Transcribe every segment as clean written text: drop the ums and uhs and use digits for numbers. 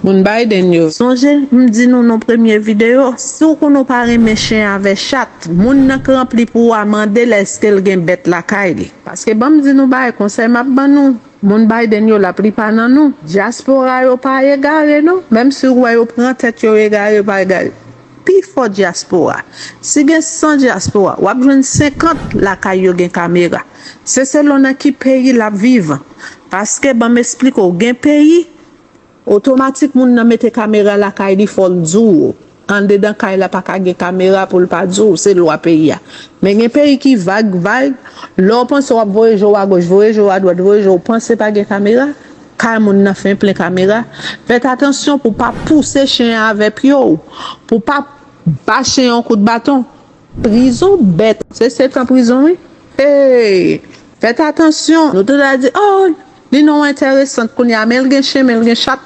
Moun Biden yo. Sonje, m'di nou non première vidéo, sou qu'on nou pare méchant avec chat, moun nan rempli pour amender l'eskel gen bête la kaili. Parce que bon m'di nou bail conseil m'a ban nou. Moun Biden yo la pris pas nan nou. Diaspora yo pas égaré non. Même si yo prend tête yo égaré pas égaré. Pi fort diaspora. Si gen 100 diaspora, ou ap jwenn 50 la kay yo gen caméra. C'est selon nan ki pays la vive. Parce que bon m'explique ou gen pays automatique moun nan mette caméra la kay li fol djou. En dedans kay la pa ka gen caméra pour le pas djou, c'est loi pays ya. Mais gen pays qui vague, l'on pense ou ap voye jou à gauche, voye jou à droite, voye jou pense pas gen caméra. Kay moun nan fait plein caméra. Faites attention pour pas pousser chien avec yo, pour pas bâcher un coup de bâton. Prison bête, c'est en prison oui. Hey, faites attention. Nous te la dit oh, li non intéressant qu'on y a mel gen chien, mel gen chat.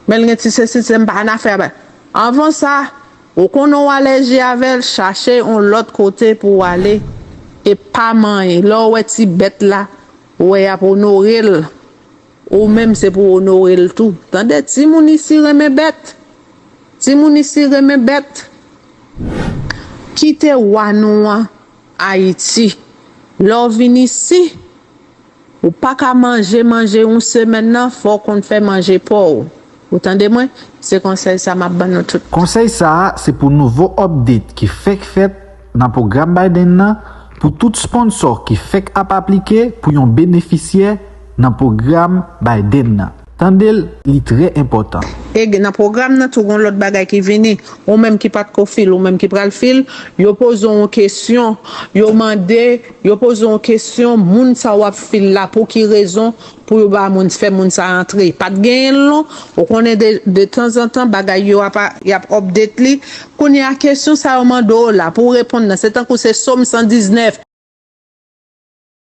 Mais le ti c'est pas une affaire. Avant ça, ou qu'on a allergie avec chercher on l'autre côté pour aller et pas manger. Là ouais ti bête là, ouais a pour nourrir ou même c'est pour honorer le tout. Tandis ti moun ici remet bête. Ti moun ici remet bête. Quitte Wanoua Haïti. Là vinn ici ou pas qu'à manger une semaine nan, faut qu'on fait manger pour. Entendez-moi, c'est conseil ça m'a ban tout. Conseil ça, c'est pour nouveau update qui fait dans le programme Biden nan, pour tout sponsor qui fait appliquer pour yon bénéficiaire dans le programme Biden nan. Tandel, li très important. Et dans le programme nan tout gon l'autre bagay qui vini, ou même qui pas de kofil, ou même qui pral fil, yo pose une question, yo mandé, yo pose une question, moun sa wap fil la pour qui raison pour yo ba moun fait moun sa entrer. Pas de gain long, ou connaît de temps en temps bagay yo a update li, qu'on y a question ça mando là pour répondre, c'est tant que c'est somme 119.